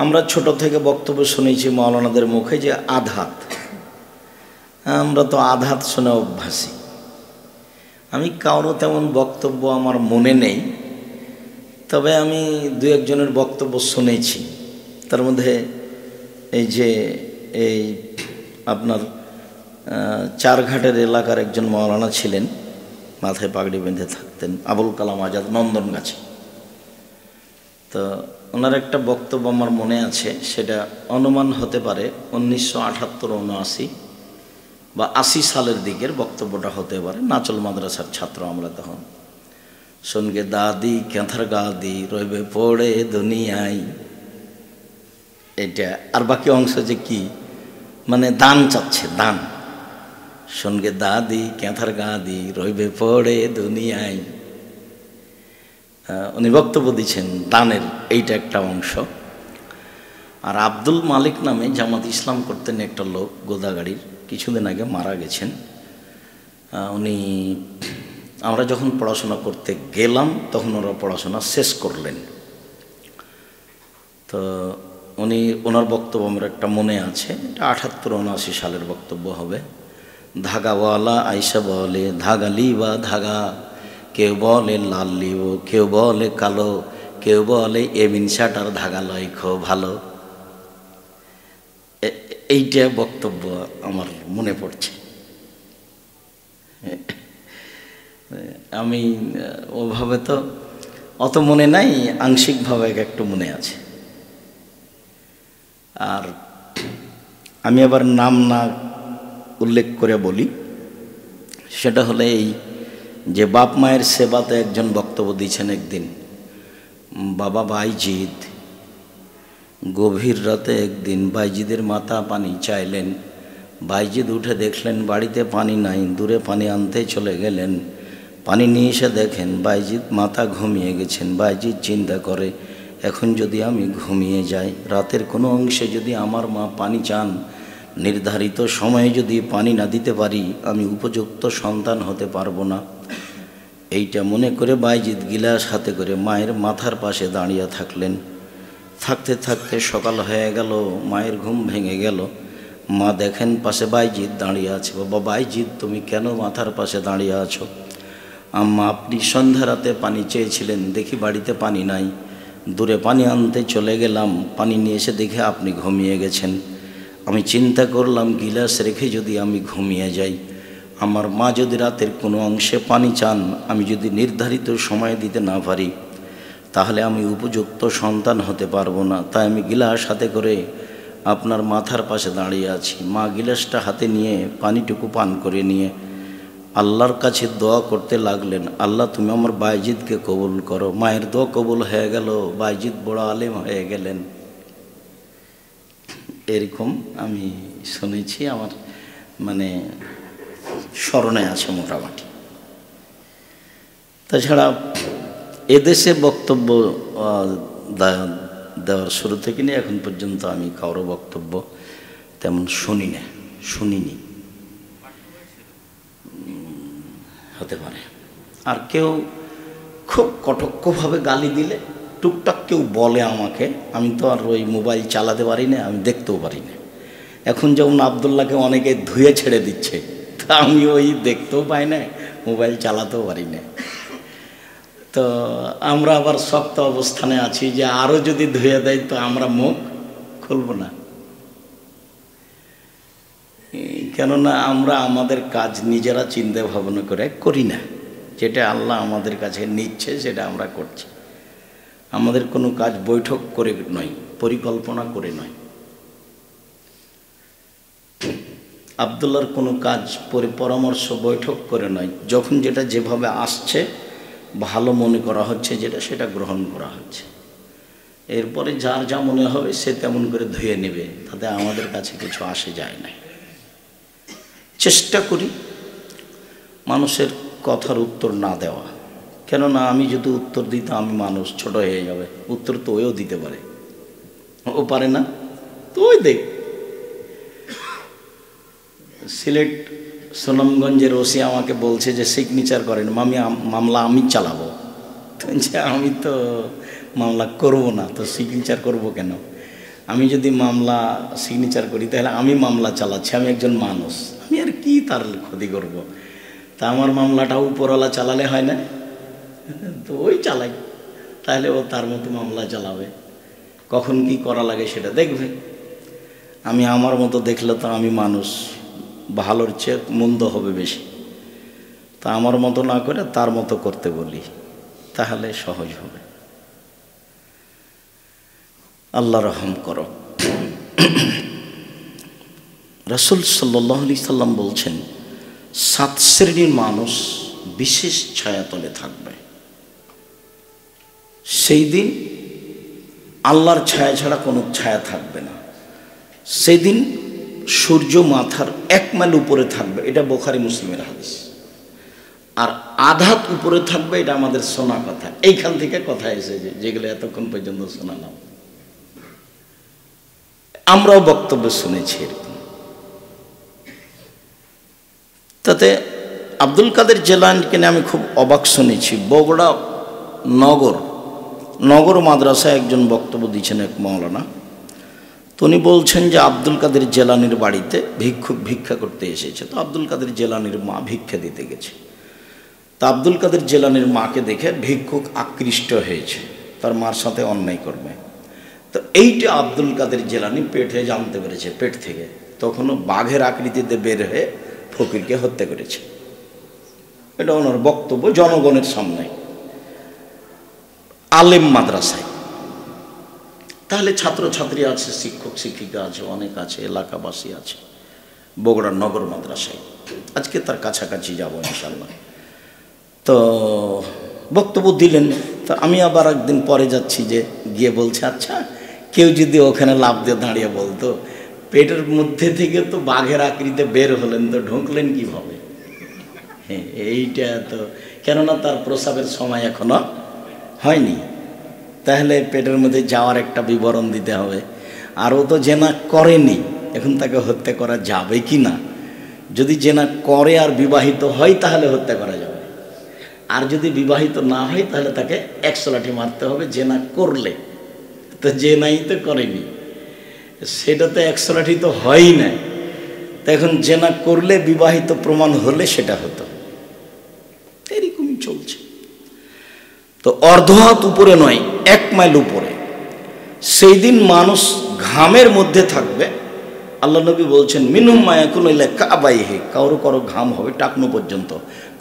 আমরা ছোট থেকে বক্তব্য শুনেছি মাওলানাদের মুখে যে আধাত, আমরা তো আধাত শুনে অভ্যাসী। আমি কারো তেমন বক্তব্য আমার মনে নেই, তবে আমি দু একজনের বক্তব্য শুনেছি। তার মধ্যে এই আপনার চারঘাটের এলাকার একজন মাওলানা ছিলেন, মাথায় পাগড়ি বেঁধে থাকতেন, আবুল কালাম আজাদ, নন্দনগাছি। তো ওনার একটা বক্তব্য আমার মনে আছে, সেটা অনুমান হতে পারে 1978-79 বা 80 সালের দিকের বক্তব্যটা হতে পারে। নাচল মাদ্রাসার ছাত্র আমরা তখন। সঙ্গে দাদি ক্যাঁথার গাদি রইবে পড়ে দুনিয়ায়, এটা। আর বাকি অংশ যে কি, মানে দান চাচ্ছে, দান। সঙ্গে দাদি ক্যাঁথার গাদি রইবে পড়ে দুনিয়ায়, উনি বক্তব্য দিচ্ছেন দানের, এইটা একটা অংশ। আর আব্দুল মালিক নামে জামাত ইসলাম করতেন একটা লোক, গোদাগাড়ির, কিছুদিন আগে মারা গেছেন। উনি, আমরা যখন পড়াশোনা করতে গেলাম তখন ওরা পড়াশোনা শেষ করলেন। তো ওনার বক্তব্য আমার একটা মনে আছে, এটা 78-79 সালের বক্তব্য হবে। ধাগাওয়ালা আইসা বলে ধাগা লিবা ধাগা, কেউ বলে লাল লিব, কেউ বলে কালো, কেউ বলে এমিন শাটার ধাগা লয় খো ভালো। এইটা বক্তব্য আমার মনে পড়ছে। আমি ওভাবে তো অত মনে নাই, আংশিকভাবে একটু মনে আছে। আর আমি আবার নাম না উল্লেখ করে বলি, সেটা হলে এই যে বাপ মায়ের সেবাতে একজন বক্তব্য দিয়েছেন একদিন। বাবা বাইজিদ গভীর রাতে একদিন বাইজিদের মাথা পানি চাইলেন। বাইজিদ উঠে দেখলেন বাড়িতে পানি নাই, দূরে পানি আনতে চলে গেলেন। পানি নিয়ে এসে দেখেন বাইজিদ মাথা ঘুমিয়ে গেছেন। বাইজিদ চিন্তা করে, এখন যদি আমি ঘুমিয়ে যাই, রাতের কোনো অংশে যদি আমার মা পানি চান, নির্ধারিত সময়ে যদি পানি না দিতে পারি, আমি উপযুক্ত সন্তান হতে পারবো না। এইটা মনে করে বাইজিদ গিলাস হাতে করে মায়ের মাথার পাশে দাঁড়িয়ে থাকলেন। থাকতে থাকতে সকাল হয়ে গেল, মায়ের ঘুম ভেঙে গেল। মা দেখেন পাশে বাইজিদ দাঁড়িয়ে আছে। বাবা বাইজিদ, তুমি কেন মাথার পাশে দাঁড়িয়ে আছো? আম্মা, আপনি সন্ধ্যা রাতে পানি চেয়েছিলেন, দেখি বাড়িতে পানি নাই, দূরে পানি আনতে চলে গেলাম, পানি নিয়ে এসে দেখে আপনি ঘুমিয়ে গেছেন। আমি চিন্তা করলাম গিলাস রেখে যদি আমি ঘুমিয়ে যাই, আমার মা যদি রাতের কোনো অংশে পানি চান, আমি যদি নির্ধারিত সময় দিতে না পারি, তাহলে আমি উপযুক্ত সন্তান হতে পারবো না। তাই আমি গিলাস হাতে করে আপনার মাথার পাশে দাঁড়িয়ে আছি। মা গিলাসটা হাতে নিয়ে পানিটুকু পান করে নিয়ে আল্লাহর কাছে দোয়া করতে লাগলেন, আল্লাহ তুমি আমার বাইজিদকে কবুল করো। মায়ের দোয়া কবুল হয়ে গেল, বাইজিদ বড় আলেম হয়ে গেলেন। এরকম আমি শুনেছি, আমার মানে স্মরণে আছে মোটামুটি। তাছাড়া এদেশে বক্তব্য দেওয়ার শুরু থেকে নিয়ে এখন পর্যন্ত আমি কারো বক্তব্য তেমন শুনিনি। হতে পারে। আর কেউ খুব কটক্ষভাবে গালি দিলে টুকটাক কেউ বলে আমাকে, আমি তো আর ওই মোবাইল চালাতে পারি না, আমি দেখতেও পারি না। এখন যেমন আবদুল্লাহকে অনেকে ধুয়ে ছেড়ে দিচ্ছে, তা আমি ওই দেখতেও পাই না, মোবাইল চালাতেও পারি না। তো আমরা আবার শক্ত অবস্থানে আছি যে আরও যদি ধুয়ে দেয় তো আমরা মুখ খুলব না। কেননা আমরা আমাদের কাজ নিজেরা চিন্তা ভাবনা করে করি না, যেটা আল্লাহ আমাদের কাছে নিচ্ছে সেটা আমরা করছি। আমাদের কোনো কাজ বৈঠক করে নয়, পরিকল্পনা করে নয়। আবদুল্লাহর কোনো কাজ পরামর্শ বৈঠক করে নয়, যখন যেটা যেভাবে আসছে ভালো মনে করা হচ্ছে যেটা, সেটা গ্রহণ করা হচ্ছে। এরপরে যার যা মনে হবে সে তেমন করে ধুয়ে নেবে, তাতে আমাদের কাছে কিছু আসে যায় না। চেষ্টা করি মানুষের কথার উত্তর না দেওয়া, কেননা আমি যদি উত্তর দিতাম, আমি মানুষ, ছোট হয়ে যাবে, উত্তর তো ওও দিতে পারে, ও পারে না তো ওই দেখ। সিলেট সুনামগঞ্জের ওসি আমাকে বলছে যে সিগনেচার করেন, মামলা আমি চালাবো। আমি তো মামলা করব না, তো সিগনেচার করব কেন? আমি যদি মামলা সিগনেচার করি তাহলে আমি মামলা চালাচ্ছি, আমি একজন মানুষ, আমি আর কি তার ক্ষতি করব। তা আমার মামলাটা উপরওয়ালা চালালে হয় না? তো ওই চালাই, তাহলে ও তার মতো মামলা চালাবে, কখন কি করা লাগে সেটা দেখবে। আমি আমার মতো দেখলে তো আমি মানুষ, ভালোর চেয়ে মন্দ হবে বেশি। তা আমার মতো না করে তার মতো করতে বলি, তাহলে সহজ হবে। আল্লাহ রহম করো। রাসূল সাল্লাল্লাহু আলাইহি সাল্লাম বলছেন 7 শ্রেণীর মানুষ বিশেষ ছায়াতলে থাকবে। সেই দিন আল্লাহর ছায়া ছাড়া কোনো ছায়া থাকবে না। সেই দিন সূর্য মাথার 1 মাইল উপরে থাকবে, এটা বুখারী মুসলিমের হাদিস। আর আধাত উপরে থাকবে, এটা আমাদের শোনা কথা, এইখান থেকে কথা এসেছে যেগুলো এতক্ষণ পর্যন্ত শোনালাম। আমরাও বক্তব্য শুনেছি এরকম। তাতে আব্দুল কাদের জিলানীকে নিয়ে আমি খুব অবাক শুনেছি। বগুড়া নগর মাদ্রাসায় একজন বক্তব্য দিচ্ছেন এক মাওলানা, তো উনি বলছেন যে আব্দুল কাদের জিলানীর বাড়িতে ভিক্ষুক ভিক্ষা করতে এসেছে। তো আব্দুল কাদের জিলানীর মা ভিক্ষা দিতে গেছে। তা আব্দুল কাদের জিলানীর মাকে দেখে ভিক্ষুক আকৃষ্ট হয়েছে, তার মার সাথে অন্যায় করবে। তো এইটা আব্দুল কাদের জিলানী পেটে জানতে পেরেছে, পেট থেকে তখনও বাঘের আকৃতিতে বের হয়ে ফকিরকে হত্যা করেছে। এটা ওনার বক্তব্য জনগণের সামনে, আলেম মাদ্রাসায়। তাহলে ছাত্রছাত্রী আছে, শিক্ষক শিক্ষিকা আছে, অনেক আছে, এলাকাবাসী আছে বগুড়ার নগর মাদ্রাসায়। আজকে তার কাছাকাছি যাব ইনশাল্লাহ। তো বক্তব্য দিলেন। তো আমি আবার একদিন পরে যাচ্ছি, যে গিয়ে বলছে, আচ্ছা কেউ যদি ওখানে লাফ দিয়ে দাঁড়িয়ে বলতো পেটের মধ্যে থেকে তো বাঘের আকৃতিতে বের হলেন, তো ঢুকলেন কিভাবে? হ্যাঁ, এইটা তো, কেননা তার প্রসাবের সময় এখনো হয়নি, তাহলে পেটের মধ্যে যাওয়ার একটা বিবরণ দিতে হবে। আর ও তো জেনা করেনি, এখন তাকে হত্যা করা যাবে কি না? যদি জেনা করে আর বিবাহিত হয় তাহলে হত্যা করা যাবে, আর যদি বিবাহিত না হয় তাহলে তাকে 100 লাঠি মারতে হবে জেনা করলে। তো জেনাই তো করেনি, সেটা তো 100 লাঠি তো হয়ই না। তো এখন জেনা করলে, বিবাহিত প্রমাণ হলে সেটা হতো। এরকমই চলছে। তো অর্ধ হাত উপরে নয়, 1 মাইল উপরে। সেই দিন মানুষ ঘামের মধ্যে থাকবে। আল্লাহ নবী বলছেন, মিনহুম মা ইয়াকুনু ইলা কাবাইহি, কারো কারো ঘাম হবে টাকনু পর্যন্ত,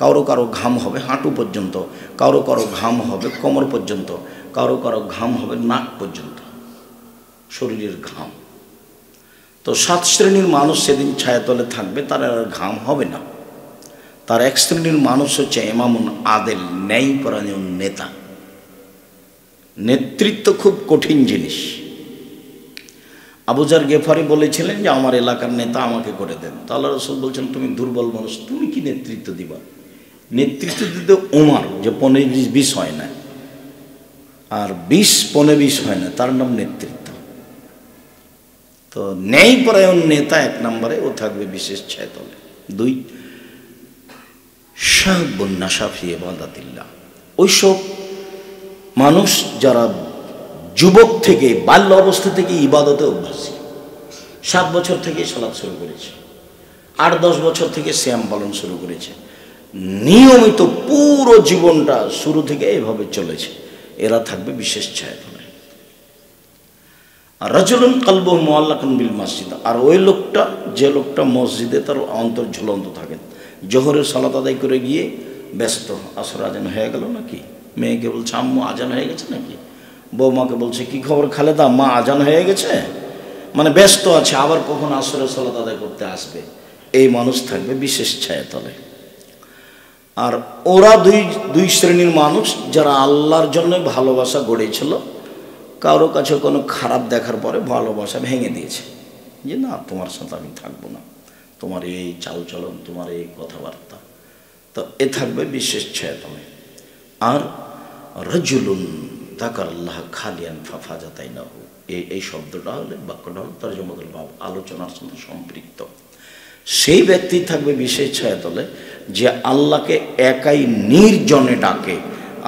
কারো কারো ঘাম হবে হাঁটু পর্যন্ত, কারো কারো ঘাম হবে কোমর পর্যন্ত, কারো কারো ঘাম হবে নাক পর্যন্ত, শরীরের ঘাম। তো 7 শ্রেণীর মানুষ সেদিন ছায়াতলে থাকবে, তার আর ঘাম হবে না। তার 1 শ্রেণীর মানুষ হচ্ছে ইমামুন আদেল, ন্যায়পরায়ণ নেতা। নেতৃত্ব খুব কঠিন জিনিস। আবু যার গেফারি বলেছিলেন যে আমার এলাকার নেতা আমাকে করে দেন। তো আল্লাহ রাসূল বলছেন, তুমি দুর্বল মানুষ, তুমি কি নেতৃত্ব দিবা? নেতৃত্ব দিতে ওমর, যে 15-20 হয় না, আর 20-15-20 হয় না, তার নাম নেতৃত্ব। তো ন্যায়পরায়ণ নেতা 1 নম্বরে, ও থাকবে বিশেষ ছায়াতলে। 2, শাবুন নাশা ফি ইবাদাতিল্লাহ, ওইসব মানুষ যারা যুবক থেকে, বাল্য অবস্থা থেকে ইবাদতে অভ্যাসী, 7 বছর থেকে সালাত শুরু করেছে, 8-10 বছর থেকে সিয়াম পালন শুরু করেছে, নিয়মিত পুরো জীবনটা শুরু থেকে এভাবে চলেছে, এরা থাকবে বিশেষ ছায়াতলে। আর রাজুলুন কলবুহু মুআল্লাকুন বিল মসজিদ, আর ওই লোকটা, যে লোকটা মসজিদে তার অন্তর ঝুলন্ত থাকে, জোহরের সালাত আদায় করে গিয়ে ব্যস্ত, আসর আজান হয়ে গেল নাকি, মেয়েকে বলছে আম্মু আজান হয়ে গেছে নাকি, বৌমাকে বলছে কি খবর খালেদা, মা আজান হয়ে গেছে, মানে ব্যস্ত আছে, আবার কখন আসরের সালাত আদায় করতে আসবে। এই মানুষ থাকবে বিশেষ ছায়াতলে। আর ওরা দুই শ্রেণীর মানুষ, যারা আল্লাহর জন্য ভালোবাসা গড়েছিল, কারো কাছে কোনো খারাপ দেখার পরে ভালোবাসা ভেঙে দিয়েছে, যে না তোমার সাথে আমি থাকবো না, তোমার এই চালচলন, তোমার এই কথাবার্তা। তো এ থাকবে বিশেষ ছায়াতলে। আর রাজুলুন যাকারাল্লাহ খালিয়ান ফাফাজাতাইনাহু, এই শব্দটা হলে, বাক্যটা হল তরজমাতুল বাব, আলোচনার সাথে সম্পৃক্ত। সেই ব্যক্তি থাকবে বিশেষ ছায়াতলে, যে আল্লাহকে একাই নির্জনে ডাকে,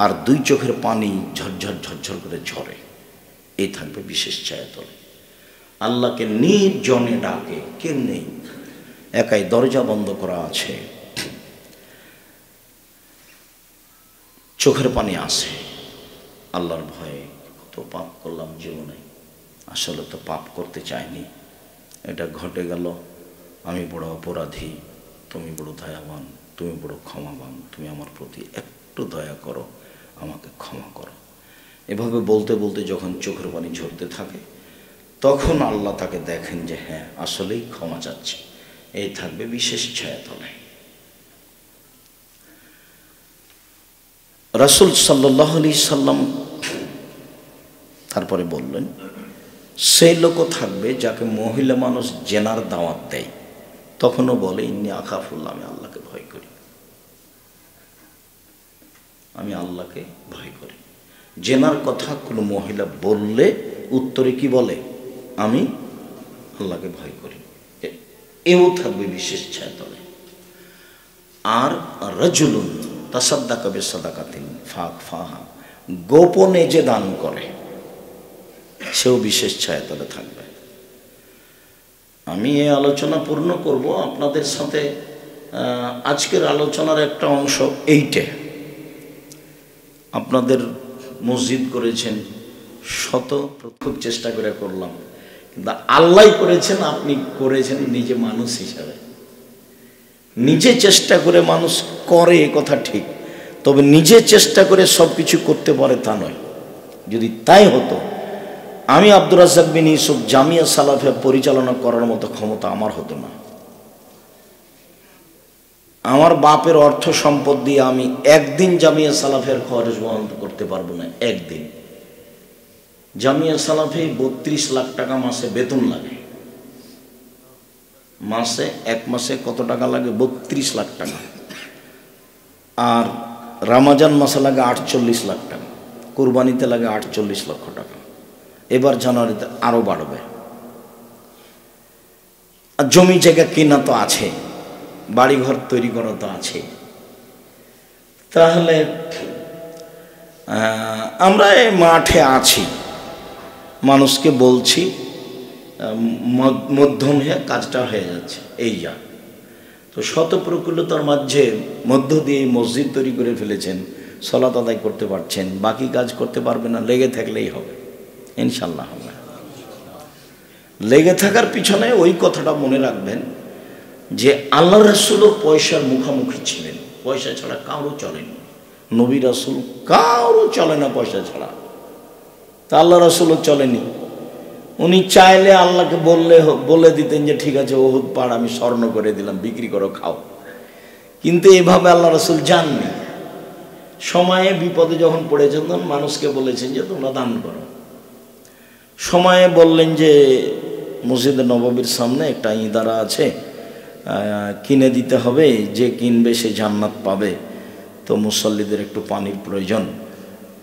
আর 2 চোখের পানি ঝরঝর ঝরঝর করে ঝরে। এই থাকবে বিশেষ ছায়াতলে। আল্লাহকে নির্জনে ডাকে, কেউ নেই, একাই, দরজা বন্ধ করা আছে, চোখের পানি আসে আল্লাহর ভয়ে। কত পাপ করলাম জীবনে, আসলে তো পাপ করতে চাইনি, এটা ঘটে গেল, আমি বড় অপরাধী, তুমি বড় দয়াবান, তুমি বড় ক্ষমাবান, তুমি আমার প্রতি একটু দয়া করো, আমাকে ক্ষমা করো। এভাবে বলতে বলতে যখন চোখের পানি ঝরতে থাকে, তখন আল্লাহ তাকে দেখেন যে হ্যাঁ আসলেই ক্ষমা চাচ্ছে, এই থাকবে বিশেষ ছায়াতলে। রাসূল সাল্লাল্লাহু আলাইহি সাল্লাম তারপরে বললেন, সেই লোকও থাকবে যাকে মহিলা মানুষ জেনার দাওয়াত দেয়, তখনও বলে ইন্নী আখাফুল্লাহ, আমি আল্লাহকে ভয় করি, আমি আল্লাহকে ভয় করি। জেনার কথা কোনো মহিলা বললে উত্তরে কি বলে, আমি আল্লাহকে ভয় করি। এও থাকবে বিশেষ ছায়াতলে। আর রাজুলুন তাসাদ্দাকা বিসাদাকাতিন ফাখফাহা, গোপনে যে দান করে, সেও বিশেষ ছায়াতলে থাকবে। আমি এই আলোচনা পূর্ণ করব আপনাদের সাথে। আজকের আলোচনার একটা অংশ এইটে, আপনাদের মসজিদ করেছেন, খুব চেষ্টা করে করলাম, কিন্তু আল্লাহ করেছেন, আপনি করেছেন নিজে মানুষ হিসাবে। নিজে চেষ্টা করে মানুষ করে এ কথা ঠিক, তবে নিজে চেষ্টা করে সব কিছু করতে পারে তা নয়। যদি তাই হতো, আমি আব্দুর রাজ্জাক বিন ইউসুফ জামিয়া সালাফিয়া পরিচালনা করার মতো ক্ষমতা আমার হতো না। আমার বাপের অর্থ সম্পদ দিয়ে আমি একদিন জামিয়া সালাফিয়ার খরচ বহন করতে পারবো না। একদিন জামিয়া সালাফি 32 লাখ টাকা মাসে বেতন লাগে, মাসে এক মাসে কত টাকা লাগে, 32 লাখ টাকা। আর রামাজান মাসে লাগে 48 লাখ টাকা, কুরবানিতে লাগে 48 লক্ষ টাকা, এবার জানুয়ারিতে আরো বাড়বে। আর জমি জায়গা কেনা তো আছে, বাড়িঘর তৈরি করা তো আছে। তাহলে আমরা এই মাঠে আছি, মানুষকে বলছি, মধ্যম হয়ে কাজটা হয়ে যাচ্ছে, এই যা। তো শত প্রকুলতার মাঝে মধ্য দিয়ে মসজিদ তৈরি করে ফেলেছেন, সালাত আদায় করতে পারছেন, বাকি কাজ করতে পারবে না, লেগে থাকলেই হবে, ইনশাল্লাহ হবে। লেগে থাকার পিছনে ওই কথাটা মনে রাখবেন যে আল্লাহ রাসূলও পয়সার মুখামুখি ছিলেন, পয়সা ছাড়া কারো চলেনি। নবী রাসূল কারো চলে না পয়সা ছাড়া, তা আল্লাহ রাসূলও চলেনি। উনি চাইলে আল্লাহকে বলে দিতেন যে ঠিক আছে ওহুদ পাহাড় আমি স্বর্ণ করে দিলাম, বিক্রি করো, খাও। কিন্তু এভাবে আল্লাহ রাসূল যাননি। সময়ে বিপদে যখন পড়েছেন তখন মানুষকে বলেছেন যে তোমরা দান করো। সময়ে বললেন যে মসজিদে নববীর সামনে একটা ইদারা আছে, কিনে দিতে হবে, যে কিনবে সে জান্নাত পাবে, তো মুসল্লিদের একটু পানির প্রয়োজন,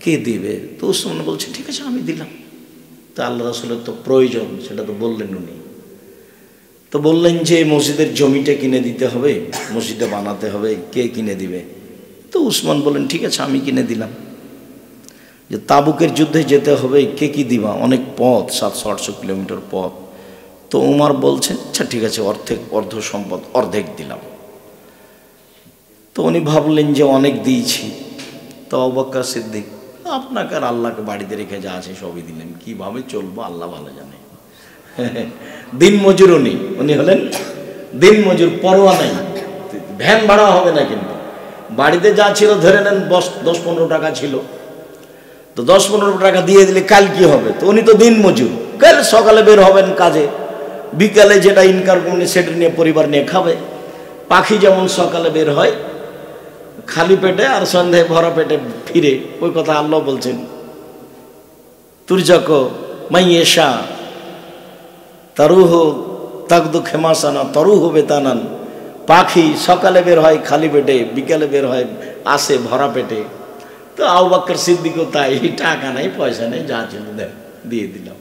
কে দিবে? তো উসমান বলছে ঠিক আছে আমি দিলাম। তা আল্লাহ রাসূলের তো প্রয়োজন, সেটা তো বললেন উনি। তো বললেন যে মসজিদের জমিটা কিনে দিতে হবে, মসজিদে বানাতে হবে, কে কিনে দিবে? তো উসমান বললেন ঠিক আছে আমি কিনে দিলাম। যে তাবুকের যুদ্ধে যেতে হবে, কে কি দিবা? অনেক পথ, 700-800 কিলোমিটার পথ। তো উমার বলছেন আচ্ছা ঠিক আছে, অর্ধ সম্পদ অর্ধেক দিলাম। তো উনি ভাবলেন যে অনেক দিয়েছি। তো আবু বকর সিদ্দিক, আপনাকে আর আল্লাহকে বাড়িতে রেখে যা আছে সবই দিলেন, কিভাবে চলবো আল্লাহ ভালো জানে। দিন মজুর উনি হলেন দিন মজুর, পরোয়া নাই, ভ্যান ভাড়া হবে না। কিন্তু বাড়িতে যা ছিল ধরে নেন 10-15 টাকা ছিল, তো 10-15 টাকা দিয়ে দিলে কাল কি হবে? তো উনি তো দিন মজুর, কাল সকালে বের হবেন কাজে, বিকালে যেটা ইনকাম করলে সেটা নিয়ে পরিবার নিয়ে খাবে। পাখি যেমন সকালে বের হয় খালি পেটে আর সন্ধ্যায় ভরা পেটে ফিরে, ওই কথা আল্লাহ বলছেন তুরজাক মাইয়েশা তারুহ তাকদু খেমাসানা তরুহ বেতানান। পাখি সকালে বের হয় খালি পেটে, বিকালে বের হয় আসে ভরা পেটে। তো আবু বকর সিদ্দিকও তাই, টাকা নাই পয়সা নেই, যা ছিল দিয়ে দিলাম,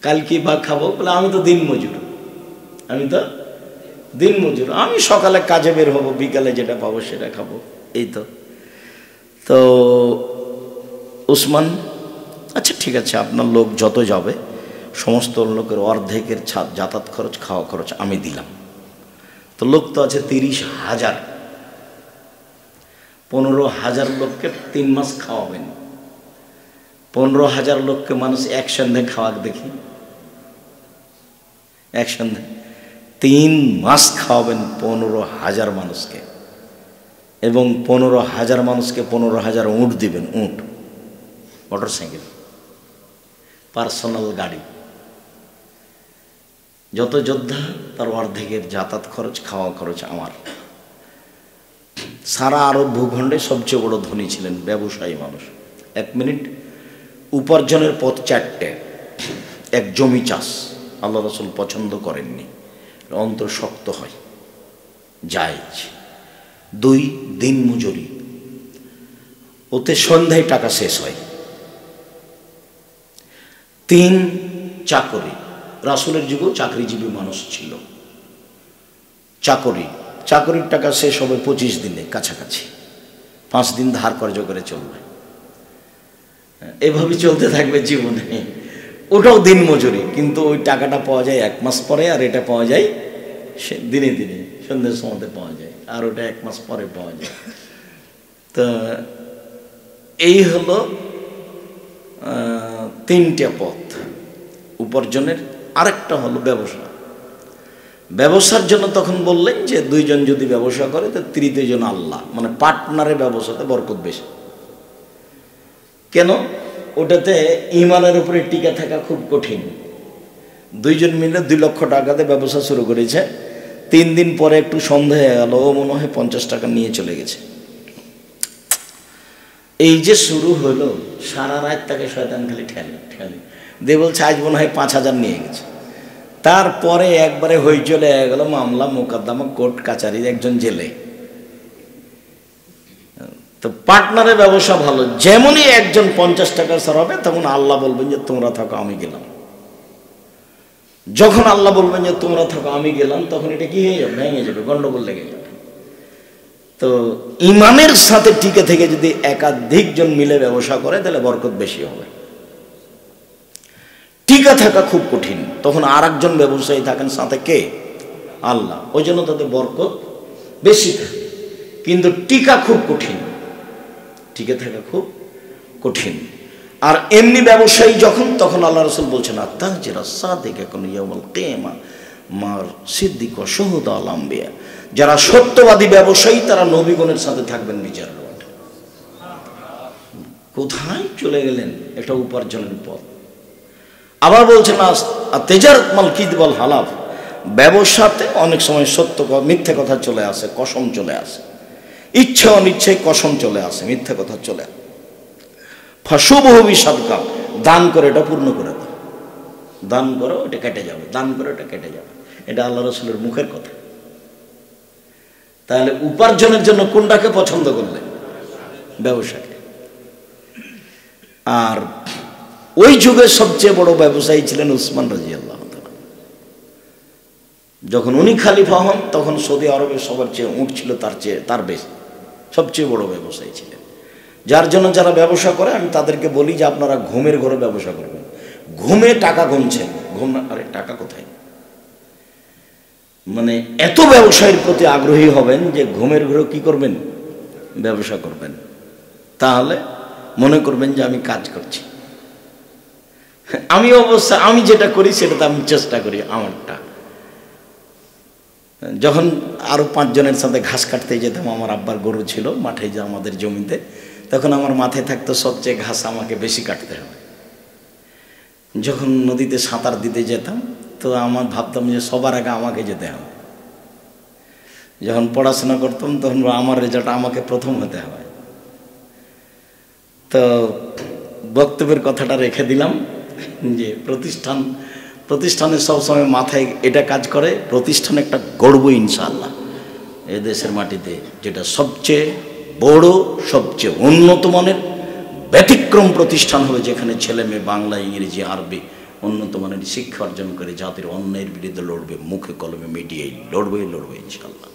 কাল কি ভাগ খাবো? বলে আমি তো দিন মজুর, আমি সকালে কাজে বের হবো, বিকালে যেটা পাবো সেটা খাবো, এই তো। তো উসমান আচ্ছা ঠিক আছে আপনার লোক যত যাবে সমস্ত লোকের অর্ধেকের যাতায়াত খরচ, খাওয়া খরচ আমি দিলাম। তো লোক তো আছে 30,000, 15,000 লোককে 3 মাস খাওয়াবেন। 15,000 লোককে মানুষ এক সন্ধ্যে খাওয়াক দেখি, এক সন্ধ্যে 3 মাস খাওয়াবেন 15,000 মানুষকে, এবং 15,000 মানুষকে 15,000 উঁট দিবেন, উঁট, মোটর সাইকেল, পার্সোনাল গাড়ি। যত যোদ্ধা তার অর্ধেকের যাতায়াত খরচ, খাওয়া খরচ আমার। সারা আরব ভূখণ্ডে সবচেয়ে বড় ধনী ছিলেন, ব্যবসায়ী মানুষ। 1 মিনিট, উপার্জনের পথ 4টে। 1, জমি চাষ, আল্লাহ রাসূল পছন্দ করেননি, অন্তর শক্ত হয়, জায়েজ। 2, দিন মজুরি, ওতে সন্ধ্যায় টাকা শেষ হয়। 3, চাকরি, রাসূলের যুগেও চাকরিজীবী মানুষ ছিল। চাকরির টাকা শেষ হবে 25 দিনে কাছাকাছি, 5 দিন ধার কর্জ করে চলবে, এভাবে চলতে থাকবে জীবনে। ওটাও দিন মজুরি, কিন্তু ওই টাকাটা পাওয়া যায় 1 মাস পরে, আর এটা পাওয়া যায় দিনে দিনে, সন্ধ্যের সময় পাওয়া যায়, আর ওটা 1 মাস পরে পাওয়া যায়। তো এই হলো 3টে পথ উপার্জনের। আরেকটা হলো ব্যবসা। ব্যবসার জন্য তখন বললেন যে 2 জন যদি ব্যবসা করে তো তৃতীয় জন আল্লাহ, মানে পার্টনারের ব্যবসাতে বরকত বেশি। কেন? ওটাতে ঈমানের উপরে টিকে থাকা খুব কঠিন। 2 জন মিলে 2 লক্ষ টাকাতে ব্যবসা শুরু করেছে, 3 দিন পরে একটু সন্দেহ হয়ে গেল, ও মনে হয় 50 টাকা নিয়ে চলে গেছে। এই যে শুরু হলো, সারা রাত তাকে শয়তান খালি ঠেলে দিয়ে বলছে আজ মনে হয় 5,000 নিয়ে গেছে। তারপরে একবারে হইচলে হয়ে গেল, মামলা মোকদ্দমা, কোর্ট কাচারি, একজন জেলে। তো পার্টনারের ব্যবসা ভালো, যেমনই একজন 50 টাকা সরাবে তখন আল্লাহ বলবেন যে তোমরা থাকো আমি গেলাম। যখন আল্লাহ বলবেন যে তোমরা থাকো আমি গেলাম, তখন এটা কি হয়ে যাবে? ভেঙে যাবে, গন্ডগোল লেগে যাবে। তো ইমানের সাথে টিকে থেকে যদি একাধিক জন মিলে ব্যবসা করে তাহলে বরকত বেশি হবে। টিকা থাকা খুব কঠিন, তখন আর একজন ব্যবসায়ী থাকেন সাথে, কে? আল্লাহ। ওই জন্য তাদের বরকত বেশি থাকে, কিন্তু টিকা খুব কঠিন, টিকে থাকা খুব কঠিন। আর এমনি ব্যবসায়ী যখন, তখন আল্লাহ রাসূল বলছেন আত্তাজিরা সাদিকা কুন ইয়াউমাল কিয়ামা মার সিদ্দিক ওয়া শুহাদা আল আমবিয়া, যারা সত্যবাদী ব্যবসায়ী তারা নবীগণের সাথে থাকবেন বিচারের মাঠে। কোথায় চলে গেলেন? এটা উপার্জনের পথ। আবার বলছেন তেজারত মাল কিযব ওয়াল হালাফ, ব্যবসাতে অনেক সময় সত্য মিথ্যে কথা চলে আসে, কসম চলে আসে, ইচ্ছা অনিচ্ছায় কসম চলে আসে, মিথ্যে কথা চলে আসে। ফাশুবহু বিসাদকা, দান করে এটা পূর্ণ করে দাও, দান করো এটা কেটে যাবে, দান করো এটা কেটে যাবে। এটা আল্লাহ রাসূলের মুখের কথা। তাহলে উপার্জনের জন্য কোনটাকে পছন্দ করলেন? ব্যবসাকে। আর ওই যুগের সবচেয়ে বড় ব্যবসায়ী ছিলেন উসমান রাদিয়াল্লাহু তাআলা। যখন উনি খলিফা হন তখন সৌদি আরবে সবার চেয়ে উট ছিল তার বেশি, সবচেয়ে বড় ব্যবসায়ী ছিলেন। যার জন্য যারা ব্যবসা করে আমি তাদেরকে বলি যে আপনারা ঘুমের ঘরে ব্যবসা করবেন। ঘুমে টাকা গুনছেন, ঘুম না, আরে টাকা কোথায়? মানে এত ব্যবসায়ের প্রতি আগ্রহী হবেন যে ঘুমের ঘরে কি করবেন? ব্যবসা করবেন। তাহলে মনে করবেন যে আমি কাজ করছি। আমি অবশ্য আমি যেটা করি সেটাতে আমি চেষ্টা করি আমারটা। যখন আরো 5 জনের সাথে ঘাস কাটতে যেতাম, আমার আব্বার গরু ছিল মাঠে, যে আমাদের জমিতে, তখন আমার মাথায় থাকতো সবচেয়ে ঘাস আমাকে বেশি কাটতে হবে। যখন নদীতে সাঁতার দিতে যেতাম তো আমার ভাবতাম যে সবার আগে আমাকে যেতে হবে। যখন পড়াশোনা করতাম তখন আমার রেজাল্ট আমাকে প্রথম হতে হবে। তো বক্তব্যের কথাটা রেখে দিলাম যে প্রতিষ্ঠানে সবসময় মাথায় এটা কাজ করে, প্রতিষ্ঠান একটা গর্ব ইনশাআল্লাহ এ দেশের মাটিতে, যেটা সবচেয়ে বড়, সবচেয়ে উন্নত মানের ব্যতিক্রম প্রতিষ্ঠান হবে, যেখানে ছেলে মেয়ে বাংলা, ইংরেজি, আরবি উন্নত মানের শিক্ষা অর্জন করে জাতির অন্যায়ের বিরুদ্ধে লড়বে, মুখে কলমে মিডিয়ায় লড়বে ইনশাআল্লাহ।